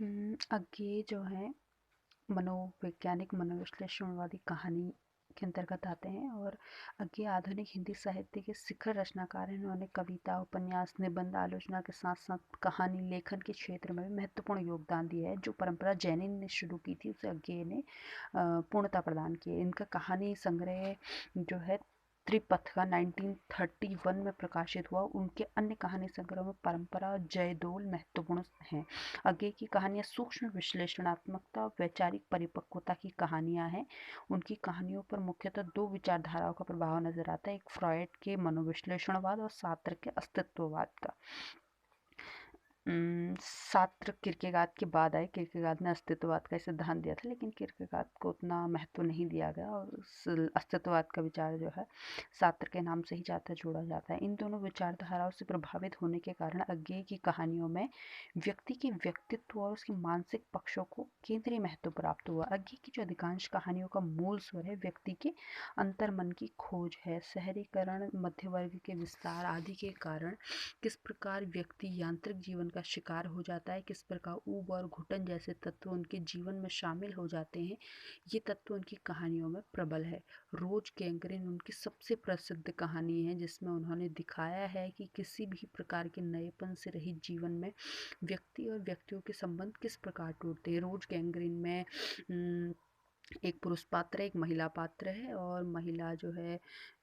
आगे जो है मनोवैज्ञानिक मनोविश्लेषणवादी कहानी के अंतर्गत आते हैं और आगे आधुनिक हिंदी साहित्य के शिखर रचनाकार हैं। इन्होंने कविता, उपन्यास, निबंध, आलोचना के साथ साथ कहानी लेखन के क्षेत्र में भी महत्वपूर्ण योगदान दिया है। जो परंपरा जैनिन ने शुरू की थी उसे आगे ने पूर्णता प्रदान की है। इनका कहानी संग्रह जो है त्रिपथका 1931 में प्रकाशित हुआ। उनके अन्य कहानी संग्रह में परंपरा, जयदोल महत्वपूर्ण हैं। आगे की कहानियाँ सूक्ष्म विश्लेषणात्मकता और वैचारिक परिपक्वता की कहानियाँ हैं। उनकी कहानियों पर मुख्यतः दो विचारधाराओं का प्रभाव नजर आता है, एक फ्रॉयड के मनोविश्लेषणवाद और सार्त्र के अस्तित्ववाद का। सार्त्र किर्केगार्ड के बाद आए। किर्केगार्ड ने अस्तित्ववाद का सिद्धांत दिया था, लेकिन किर्केगार्ड को उतना महत्व नहीं दिया गया और अस्तित्ववाद का विचार जो है सार्त्र के नाम से ही ज़्यादा जोड़ा जाता है। इन दोनों विचारधाराओं से प्रभावित होने के कारण आगे की कहानियों में व्यक्ति के व्यक्तित्व और उसके मानसिक पक्षों को केंद्रीय महत्व प्राप्त हुआ। आगे की जो अधिकांश कहानियों का मूल स्वर है व्यक्ति के अंतर्मन की खोज है। शहरीकरण, मध्य वर्ग के विस्तार आदि के कारण किस प्रकार व्यक्ति यांत्रिक जीवन का शिकार हो जाता है, किस प्रकार ऊब और घुटन जैसे तत्व उनके जीवन में शामिल हो जाते हैं, ये तत्व उनकी कहानियों में प्रबल है। रोज गैंग्रीन उनकी सबसे प्रसिद्ध कहानी है, जिसमें उन्होंने दिखाया है कि किसी भी प्रकार के नएपन से रहित जीवन में व्यक्ति और व्यक्तियों के संबंध किस प्रकार टूटते हैं। रोज गैंग्रीन में एक पुरुष पात्र है, एक महिला पात्र है और महिला जो है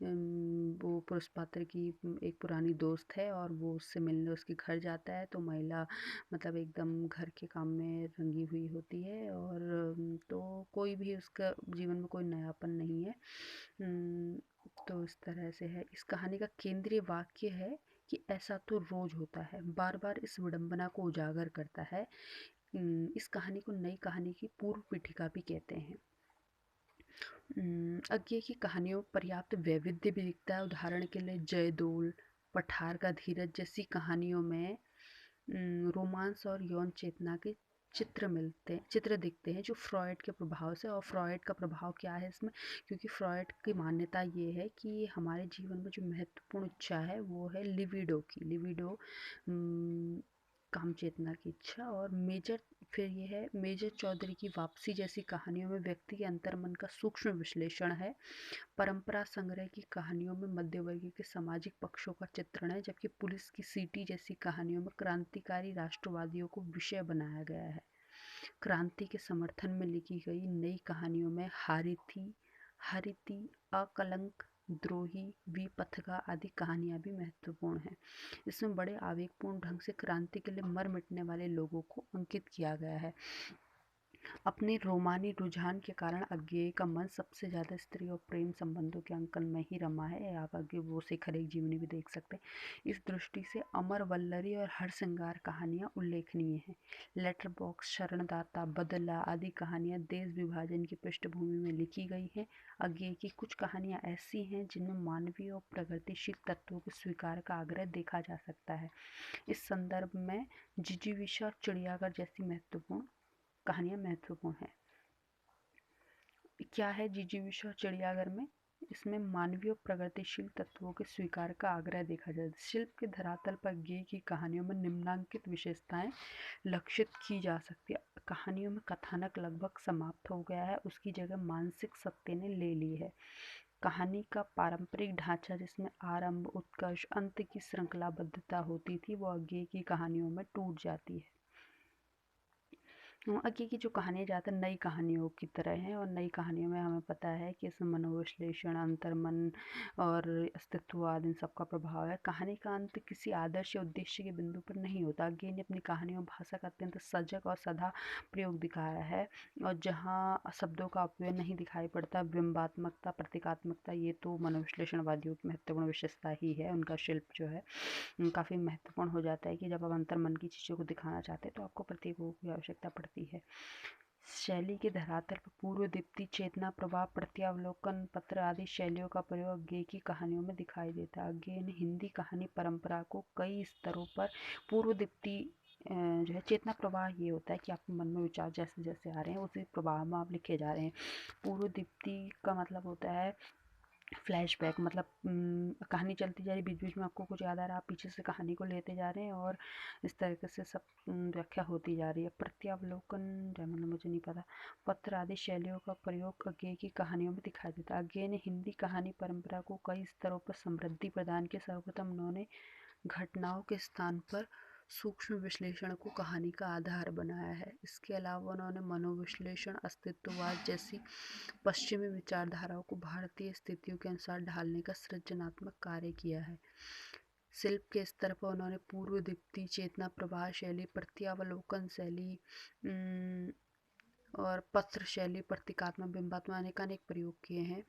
वो पुरुष पात्र की एक पुरानी दोस्त है और वो उससे मिलने उसके घर जाता है। तो महिला मतलब एकदम घर के काम में रंगी हुई होती है और तो कोई भी उसका जीवन में कोई नयापन नहीं है। तो इस तरह से है। इस कहानी का केंद्रीय वाक्य है कि ऐसा तो रोज होता है, बार बार इस विडंबना को उजागर करता है। इस कहानी को नई कहानी की पूर्व पीठिका भी कहते हैं। आगे की कहानियों में पर्याप्त वैविध्य भी दिखता है। उदाहरण के लिए जयदोल, पठार का धीरज जैसी कहानियों में रोमांस और यौन चेतना के चित्र दिखते हैं जो फ्रॉयड के प्रभाव से। और फ्रॉयड का प्रभाव क्या है इसमें, क्योंकि फ्रॉयड की मान्यता ये है कि हमारे जीवन में जो महत्वपूर्ण इच्छा है वो है लिविडो काम चेतना की इच्छा। और फिर ये है मेजर चौधरी की वापसी जैसी कहानियों में व्यक्ति के अंतर्मन का सूक्ष्म विश्लेषण है। परंपरा संग्रह की कहानियों में मध्यवर्गीय के सामाजिक पक्षों का चित्रण है, जबकि पुलिस की सीटी जैसी कहानियों में क्रांतिकारी राष्ट्रवादियों को विषय बनाया गया है। क्रांति के समर्थन में लिखी गई नई कहानियों में हरिति, अकलंक, द्रोही, विपथगा आदि कहानियां भी महत्वपूर्ण हैं। इसमें बड़े आवेगपूर्ण ढंग से क्रांति के लिए मर मिटने वाले लोगों को अंकित किया गया है। अपने रोमानी रुझान के कारण अज्ञेय का मन सबसे ज़्यादा स्त्री और प्रेम संबंधों के अंकन में ही रमा है। आप आगे वो शिखर एक जीवनी भी देख सकते हैं। इस दृष्टि से अमर वल्लरी और हरसिंगार कहानियाँ उल्लेखनीय हैं। लेटर बॉक्स, शरणदाता, बदला आदि कहानियाँ देश विभाजन की पृष्ठभूमि में लिखी गई हैं। अज्ञेय की कुछ कहानियाँ ऐसी हैं जिनमें मानवीय और प्रगतिशील तत्वों के स्वीकार का आग्रह देखा जा सकता है। इस संदर्भ में जिजीविषा, चिड़ियाघर जैसी महत्वपूर्ण कहानियाँ महत्वपूर्ण है। क्या है जिजीविषा और चिड़ियाघर में, इसमें मानवीय और प्रगतिशील तत्वों के स्वीकार का आग्रह देखा जाता है। शिल्प के धरातल पर गे की कहानियों में निम्नांकित विशेषताएं लक्षित की जा सकती है। कहानियों में कथानक लगभग समाप्त हो गया है, उसकी जगह मानसिक सत्य ने ले ली है। कहानी का पारंपरिक ढांचा जिसमें आरंभ, उत्कर्ष, अंत की श्रृंखलाबद्धता होती थी वो आगे की कहानियों में टूट जाती है। आगे की जो कहानियाँ ज़्यादातर नई कहानियों की तरह हैं और नई कहानियों में हमें पता है कि इसमें मनोविश्लेषण, अंतर्मन और अस्तित्ववाद इन सब का प्रभाव है। कहानी का अंत किसी आदर्श या उद्देश्य के बिंदु पर नहीं होता। आगे ने अपनी कहानियों में भाषा का अत्यंत सजग और सधा प्रयोग दिखाया है और जहाँ शब्दों का अपव्यय नहीं दिखाई पड़ता। बिंबात्मकता, प्रतीकात्मकता ये तो मनोविश्लेषणवादियों की महत्वपूर्ण विशेषता ही है। उनका शिल्प जो है काफ़ी महत्वपूर्ण हो जाता है कि जब आप अंतर्मन की चीज़ों को दिखाना चाहते हैं तो आपको प्रतीकों की आवश्यकता पड़ती है। शैली के धरातल पर पूर्व दीप्ति, चेतना प्रवाह, प्रत्यावलोकन पत्र आदि शैलियों का प्रयोग अज्ञेय की कहानियों में दिखाई देता है। अज्ञेय ने हिंदी कहानी परंपरा को कई स्तरों पर पूर्व दीप्ति जो है चेतना प्रवाह ये होता है कि आपके मन में विचार जैसे जैसे आ रहे हैं उसी प्रवाह में आप लिखे जा रहे हैं। पूर्व दीप्ति का मतलब होता है फ्लैशबैक मतलब कहानी चलती जा रही, बीच बीच में आपको कुछ याद आ रहा है, आप पीछे से कहानी को लेते जा रहे हैं और इस तरीके से सब व्याख्या होती जा रही है। प्रत्यावलोकन मतलब मुझे नहीं पता। पत्र आदि शैलियों का प्रयोग अज्ञेय की कहानियों में दिखाई देता है। अज्ञेय ने हिंदी कहानी परंपरा को कई स्तरों पर समृद्धि प्रदान की। सर्वप्रथम उन्होंने घटनाओं के स्थान पर सूक्ष्म विश्लेषण को कहानी का आधार बनाया है। इसके अलावा उन्होंने मनोविश्लेषण, अस्तित्ववाद जैसी पश्चिमी विचारधाराओं को भारतीय स्थितियों के अनुसार ढालने का सृजनात्मक कार्य किया है। शिल्प के स्तर पर उन्होंने पूर्व दीप्ति, चेतना प्रवाह शैली, प्रत्यावलोकन शैली और पत्र शैली, प्रतीकात्मक, बिंबात्मक अनेकानेक प्रयोग किए हैं।